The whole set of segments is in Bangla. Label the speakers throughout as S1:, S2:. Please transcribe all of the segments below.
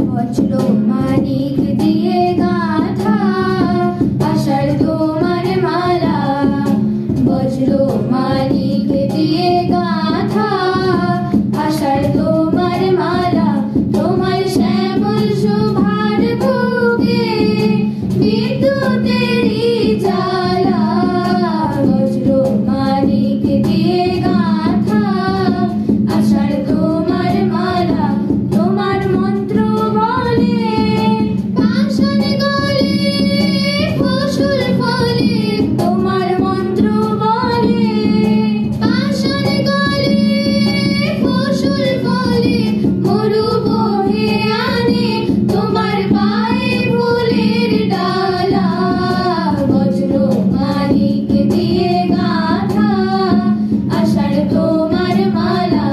S1: বজ্র মানিক দিয়ে গাঁথা আষাঢ় তোমার মালা, বজ্র মানিক দিয়ে গাঁথা আষাঢ় তোমার মালা, তোমার শ্যামল শোভার বুকে বিদ্যুতেরই জ্বালা, বজ্র মানিক দিয়ে গাঁথা আষাঢ় তোমার মালা, তোমার মন্ত্র বলে পাষাণ গলে ফসল ফলে, তোমার মন্ত্র বলে পাষাণ গলে ফসল ফলে, মরু বহে আনে তোমার পায়ে ফুলের ডালা, বজ্র মানিক দিয়ে গাঁথা আষাঢ় তোমার মালা,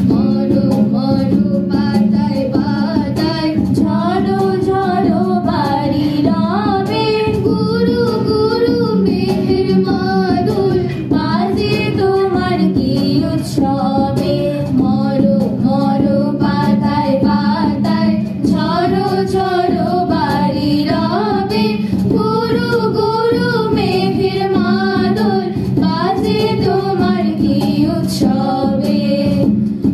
S1: মরু মরু পাতায় পাতায় ঝড়ো ঝড়ো বাড়ি রবে, গুরু গুরু মেঘের মাদল বাজে তোমার কি উৎসবে, মরু মরু পাতায় পাতায় ঝড়ো ঝড়ো বাড়ি রবে, গুরু গুরু মেঘের মাদল বাজে তোমার কি উৎসবে,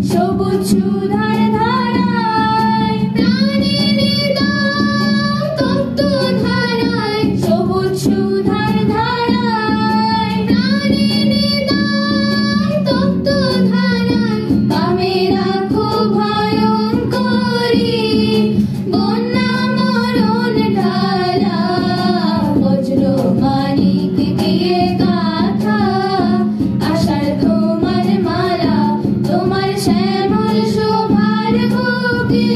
S1: সবুজ সুধার ধারায় প্রাণে নিদাও তপ্ত ধারায়, সবুজ সুধার ধারায় প্রাণে নিদাও তপ্ত ধারায়, বামে রাখো ভয়ঙ্করী বন্যা মরণ ঢালা, বজ্র মানিক দিয়ে গাঁথা আষাঢ় তোমার মালা, তোমার শ্যামল শোভার বুকে